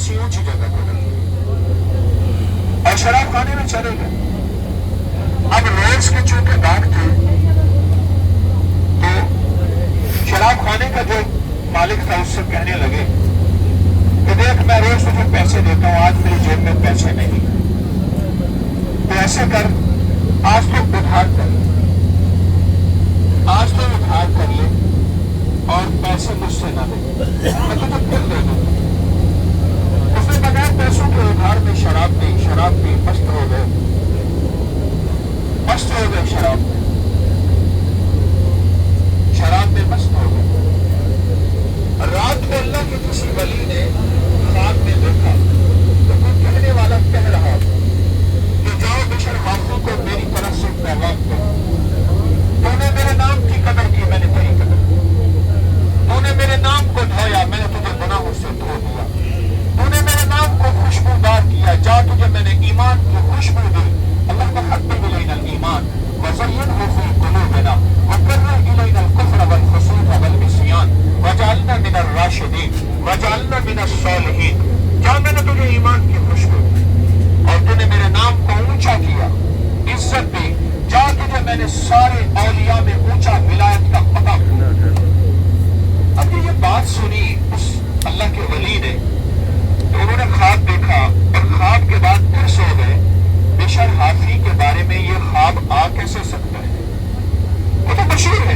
किसी ऊंची जगह पर और शराब खाने में चले गए। अब रोज के चूंकि दाग थे तो शराब खाने का जो मालिक था उससे कहने लगे कि देख मैं रोज तुझे पैसे देता हूं, आज मेरी जेब में पैसे नहीं, तो ऐसे कर आज तो उधार कर ले, आज तो उधार कर ले और पैसे मुझसे ना दे, मैं तुझे फिर दे दूंगा। उसने बगैर पैसों के उधार में शराब पी मस्त हो गए शराब में मस्त हो गए। रात को अल्लाह के किसी वली ने ख्वाब में देखा तो कोई कहने वाला कह रहा कि जाओ बिशर हाफू को मेरी तरफ से पैगाम दो, तूने मेरे नाम की कदर की, मैंने तेरी कदर की, तूने मेरे नाम को धोया, मैंने तुझे गुनाहों से धो दिया, तूने मेरे नाम को खुशबूदार किया, जा तुझे मैंने ईमान की खुशबू दी। अल्लाह का हक इलैनल ईमान वज़य्यनहु फी क़ुलूबिना वकर्रिह इलैनल कुफ्र वल फसूक़ वल इस्यान वजअलना मिनर राशिदीन वजअलना मिनस सालिहीन। जा मैंने तुझे ईमान की खुशबू और तूने मेरे नाम को ऊंचा किया, इज्जत दी, जा तुझे मैंने सारे औलिया में ऊंचा विलायत का मकाम दिया। अब ये बात सुनी उस अल्लाह के वली ने तो उन्होंने ख्वाब देखा और ख्वाब के बाद फिर सो गए। बिशर हाफी के बारे में ये ख्वाब आ कैसे सकता है? वो तो मशहूर है,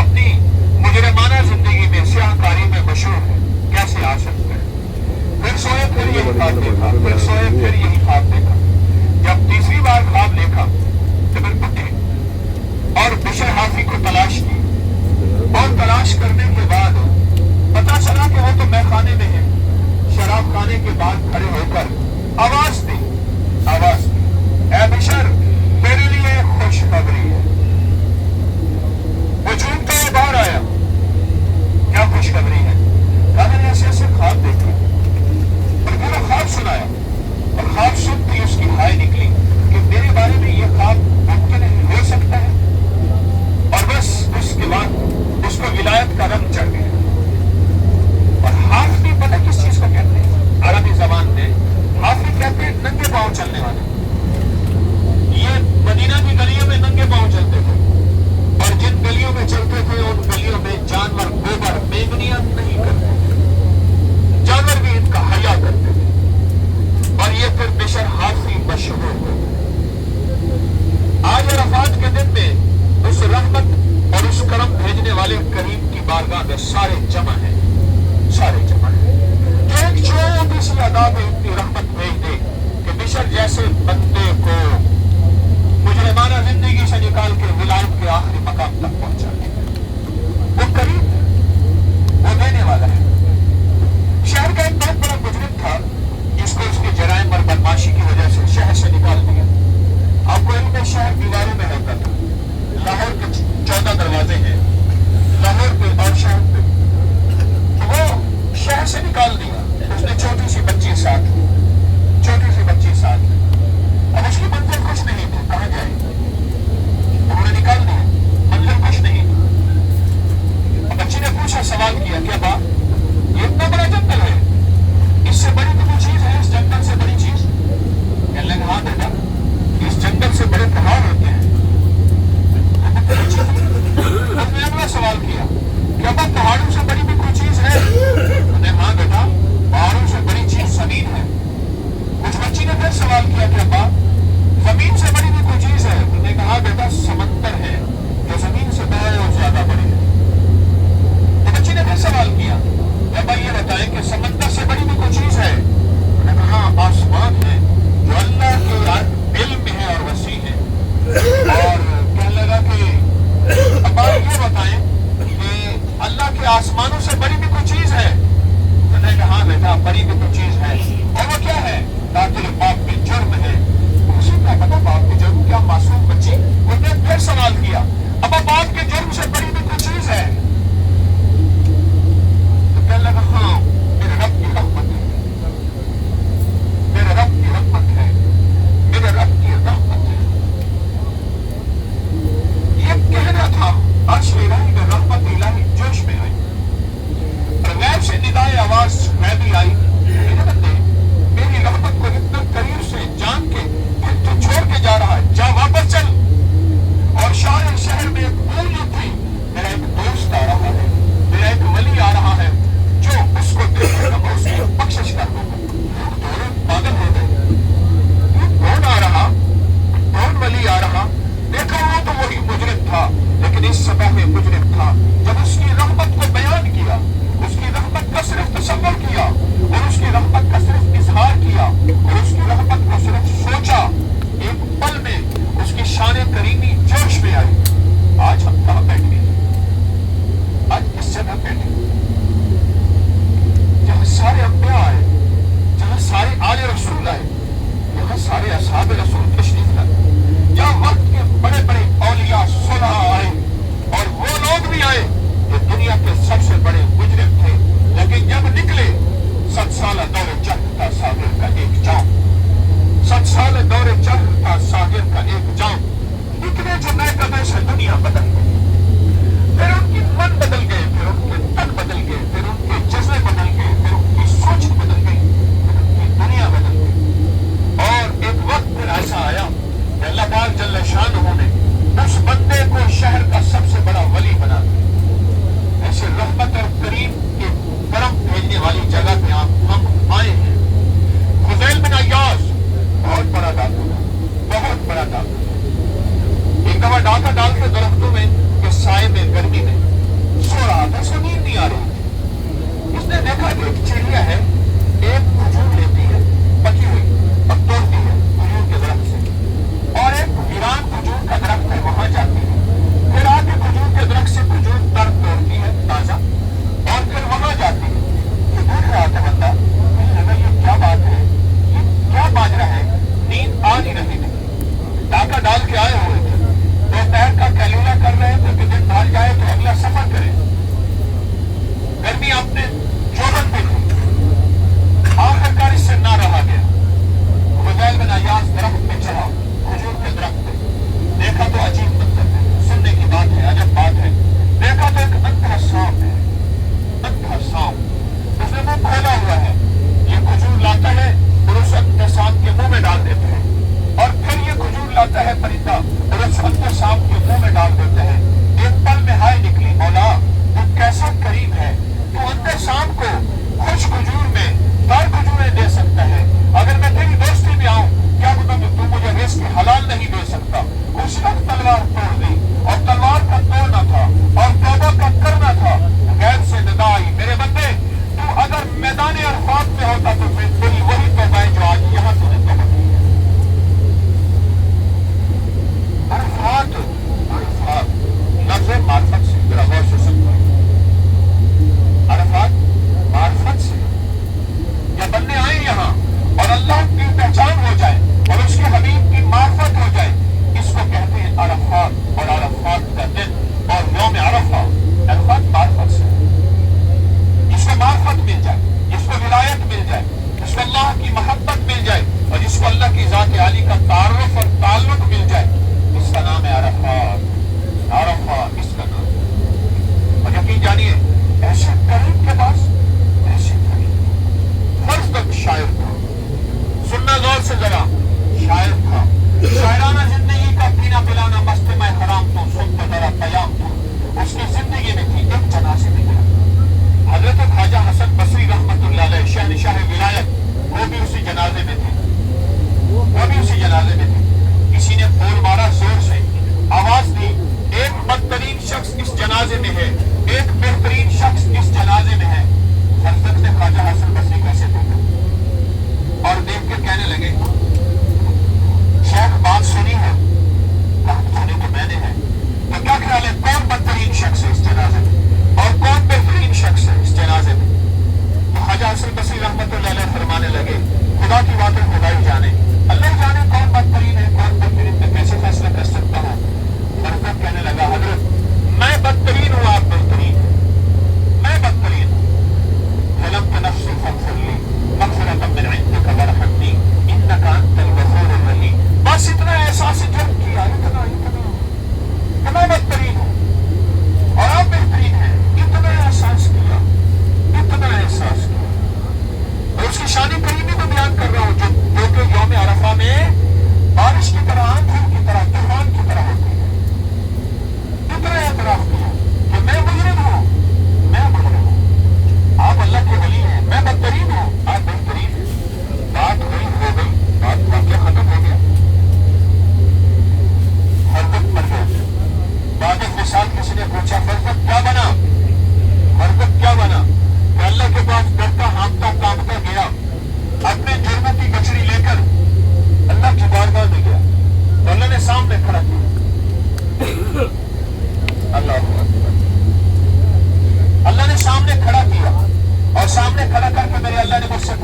अपनी मुजरिमाना जिंदगी में स्याहकारी में मशहूर है, कैसे आ सकता है? फिर सोए फिर यही ख्वाब देखा, फिर सोए फिर यही ख्वाब देखा। जब तीसरी बार ख्वाब देखा तो फिर उठे और बिशर हाफी को तलाश की और तलाश करने के बाद पता चला कि वो तो मैखाने में है। शराब खाने के बाद खड़े होकर आवाज दी, ऐ बिशर तेरे लिए खुशखबरी है। वो झूमता हुआ बाहर आया, क्या खुशखबरी है? कहा मैंने ऐसे ऐसे ख्वाब देखे और पूरा ख्वाब सुनाया और ख्वाब सुनती उसकी हाय निकली कि मेरे बारे में ये ख्वाब मुमकिन हो सकता है। और बस उसके बाद उसको विलायत का रंग चढ़ गया। और हाफी पता किस चीज को कहते हैं अरबी जबान में? हाफी कहते हैं नंगे पांव चलने वाले। ये मदीना की गलियों में नंगे पांव चलते थे और जिन गलियों में चलते थे उन गलियों में जानवर गोबर बेगुनिया नहीं करते थे, जानवर भी इनका हया करते थे। और ये फिर बिशर हाफी मशहूर हो गए। आज अरफात के दिन में उस रहमत और उस करम भेजने वाले करीम की बारगाह में सारे जमा है, सारे जमा है। एक छोटी सी अदा में इतनी रहमत भेज दे कि बिशर जैसे बंदे को मुजरिमाना जिंदगी से निकाल के विलायत के आखिरी मकाम तक पहुंचा दे। वो करीब वो देने वाला है। शहर का एक बहुत बड़ा मुजरिम था जिसको उसके जराइम और बदमाशी की वजह से शहर से निकाल दिया। आपको इनमें शहर दीवारों में होता था। लाहौर के 14 दरवाजे हैं, लाहौर पे और शहर पे। वो शहर से निकाल दिया। उसने छोटी सी बच्ची साथ, छोटी सी बच्ची साथ। अब उसकी मंजिल कुछ नहीं थी, कहाँ जाए? उन्होंने निकाल दिया, मंजिल कुछ नहीं थी। बच्ची ने पूछा, सवाल किया, क्या बात, ये इतना बड़ा जंगल है, इससे बड़ी तो कोई चीज है? इस जंगल से बड़ी चीज? कहने लगा, हाँ बेटा, इस जंगल से बड़े पहाड़ होते हैं। उसने अगला सवाल किया, क्या बात पहाड़ों से बड़ी भी कोई चीज है? कहने हाँ बेटा, पहाड़ों से बड़ी चीज जमीन है। उस बच्ची ने फिर सवाल किया, क्या बात जमीन से बड़ी भी कोई चीज है? उन्होंने कहा बेटा समंदर है जो जमीन से बहुत ज्यादा बड़ी है। तो बच्ची ने फिर सवाल किया, भाई ये बताएं कि समंदर से बड़ी भी कोई चीज है? उन्होंने कहा आसमान है जो अल्लाह के इल्म में है और वसी है। और कहने लगा कि अब आप ये बताएं कि अल्लाह के आसमानों से बड़ी भी कोई चीज है? उन्होंने कहा हाँ बेटा बड़ी भी कोई चीज है। और वो क्या है? ताकि बाप के जुर्म है। उसी का पता बाप के जुर्म, क्या मासूम बच्ची? उसने फिर सवाल किया, अब बाप के जुर्म से बड़ी भी कोई चीज है? तो कहने लगा हाँ मेरे रब की रहमत है, मेरे रब की रहमत है, मेरे रब की रहमत है। ये कह रहा था, अर्श इलाही में रहमत इलाही जोश में आई और गैब से निदाए आवाज मैं भी आई।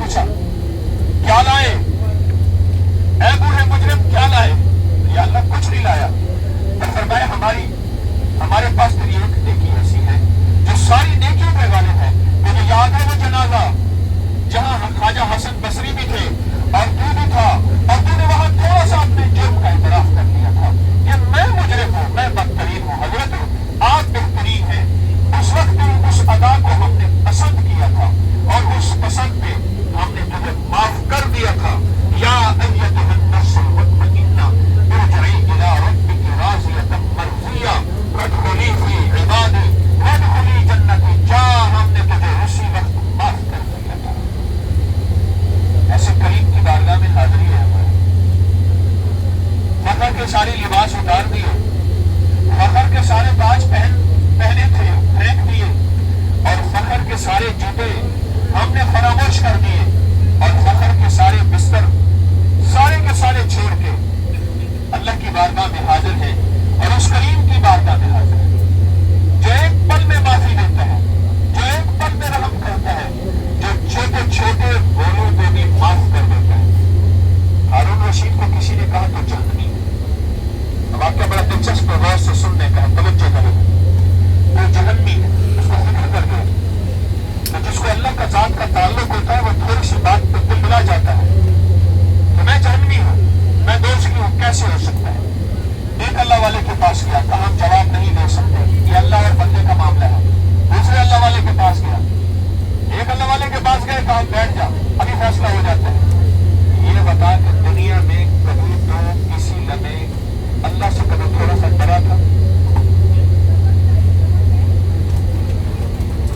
پوچھا کیا لائے اے بوڑھے مجرم کیا لائے؟ یا اللہ کچھ نہیں لایا۔ اور فرمایا ہمارے پاس تیری ایک نیکی ایسی ہے جو ساری نیکیوں پہ غالب ہے۔ مجھے یاد ہے وہ جنازہ جہاں خواجہ حسن بصری بھی تھے اور تو بھی تھا، اور تو نے وہاں تھوڑا سا اپنے جرم کا اعتراف کر لیا تھا کہ میں مجرم ہوں، میں بدترین ہوں، حضرت آپ بہترین ہیں۔ اس وقت اس ادا کو ہم نے پسند کیا تھا اور اس پسند پہ ہم نے تمہیں معاف کر دیا تھا۔ یا ایتھا النفس المطمئنہ ارجعی الی ربک راضیۃ مرضیہ فادخلی فی عبادی وادخلی جنتی۔ جا ہم نے تجھے اسی وقت معاف کر دیا تھا۔ ایسے کریم کی بارگاہ میں حاضری ہے ہماری۔ فخر کے سارے لباس اتار دیے، فخر کے سارے تاج پہنے تھے پھینک دیے، اور فخر کے سارے جوتے ہم نے فراموش کر دیے، اور فخر کے سارے بستر سارے کے سارے چھوڑ کے اللہ کی بارگاہ میں حاضر ہے، اور اس کریم کی بارگاہ میں حاضر ہے جو ایک پل میں معافی دیتا ہے، جو ایک پل میں رحم کرتا ہے، جو چھوٹے چھوٹے گناہوں کو بھی معاف کر دیتا ہے۔ ہارون رشید کو کسی نے کہا تو جہنمی ہے۔ اب آپ کا بڑا دلچسپ غور سے سننے کا ہے، توجہ کریں۔ وہ جہنمی ہے، اس کو فکر کر کے تو جس کو اللہ کا ذات کا تعلق ہوتا ہے وہ تھوڑی سی بات پہ دل بلا جاتا ہے کہ میں جہنمی ہوں، میں دوزخی ہوں، کیسے ہو سکتا ہے؟ ایک اللہ والے کے پاس گیا، کہا ہم جواب نہیں دے سکتے، یہ اللہ اور بندے کا معاملہ ہے۔ دوسرے اللہ والے کے پاس گیا، ایک اللہ والے کے پاس گئے، کہا بیٹھ جا، ابھی فیصلہ ہو جاتا ہے۔ یہ بتا کہ دنیا میں کبھی تو کسی لمحے اللہ سے کبھی تھوڑا سا ڈرا تھا؟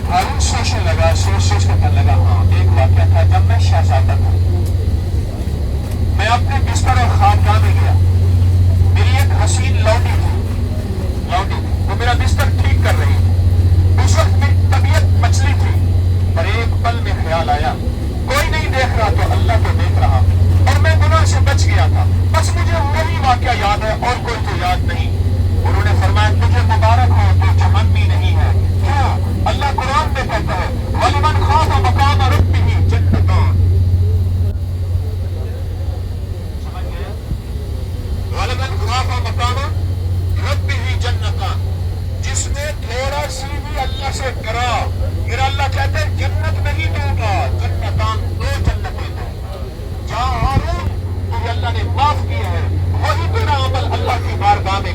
ہارون سوچنے لگا، سوچ کے کہنے لگا ہاں ایک واقعہ تھا جب میں شہزادہ تھا، میں اپنے بستر اور خانقاہ میں گیا، میری ایک حسین لونڈی تھی، وہ میرا بستر ٹھیک کر رہی تھی۔ اس وقت میری طبیعت مچلی تھی، پر ایک پل میں خیال آیا کوئی نہیں دیکھ رہا تو اللہ تو دیکھ رہا، اور میں گناہ سے بچ گیا تھا، بس مجھے وہی واقعہ یاد ہے اور کوئی تو یاد نہیں۔ انہوں نے فرمایا تجھے مبارک ہو، تو جہنمی نہیں ہے۔ کیوں؟ اللہ قرآن میں کہتا ہے وَلِمَنْ خَافَ مَقَامَ رَبِّهِ جَنَّتَانِ۔ سمجھ گئے؟ وَلِمَنْ خَافَ مَقَامَ رَبِّهِ جَنَّتَانِ، جس نے تھوڑا سی بھی اللہ سے ڈرا، پھر اللہ کہتے ہیں جنت نہیں دوں گا، جنتان، دو جنتیں دوں گا۔ جہاں ہارون تجھے اللہ نے معاف کیا ہے، وہی تیرا عمل اللہ کی بارگاہ میں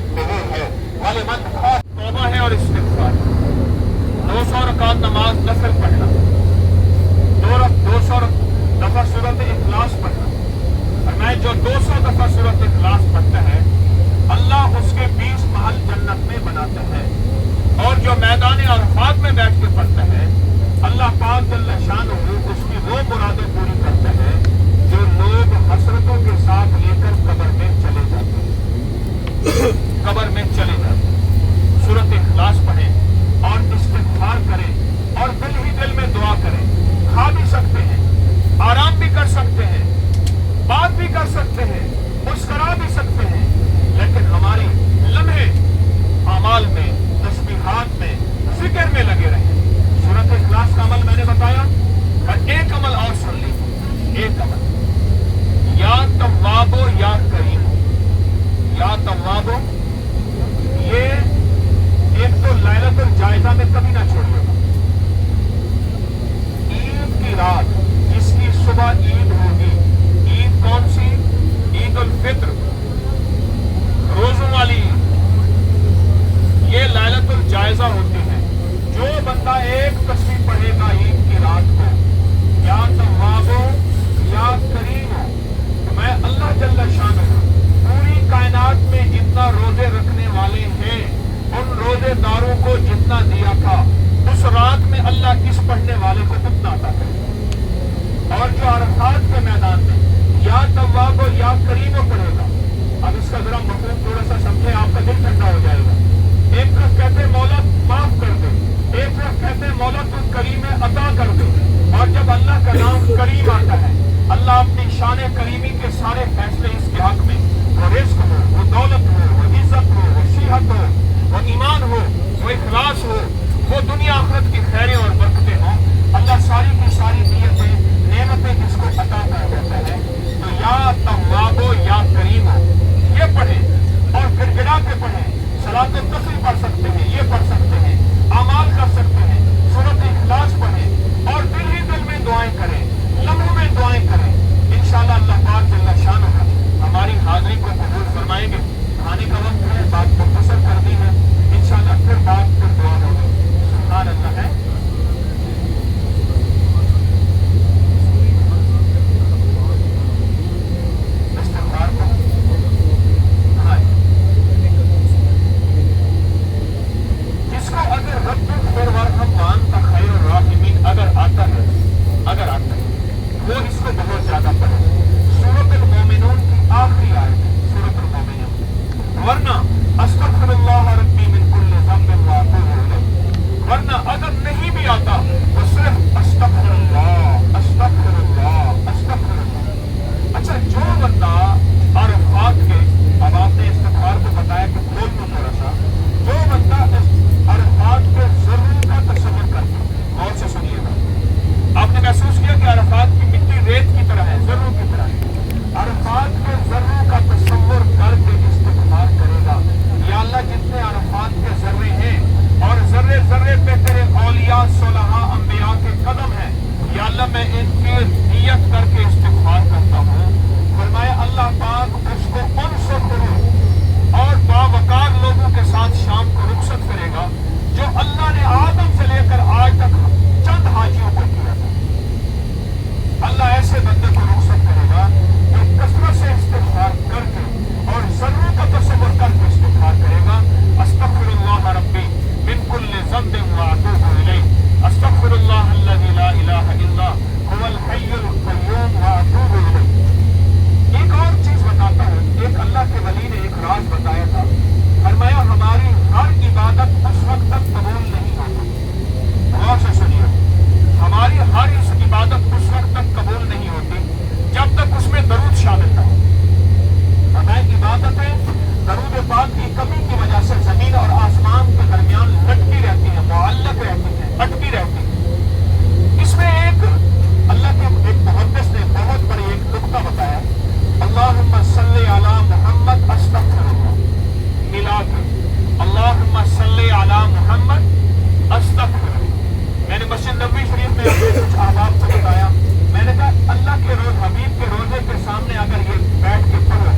اپنے کچھ احباب کو بتایا، میں نے کہا اللہ کے روز حبیب کے روزے کے سامنے اگر یہ بیٹھ کے پڑھو،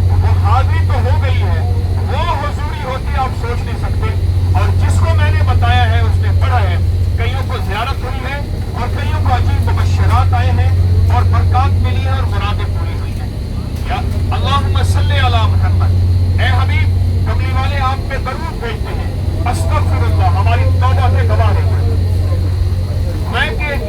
وہ حاضری تو ہو گئی ہے، وہ حضوری ہوتی آپ سوچ نہیں سکتے۔ اور جس کو میں نے بتایا ہے اس نے پڑھا ہے، کئیوں کو زیارت ہوئی ہے اور کئیوں کو عجیب مبشرات آئے ہیں اور برکات ملی ہے اور مرادیں پوری ہوئی ہیں۔ یا اللہم صلی علی محمد، اے حبیب کملی والے آپ پہ درود بھیجتے ہیں، استغفر اللہ، ہماری توبہ سے گواہ رہے ہیں۔ میں کہ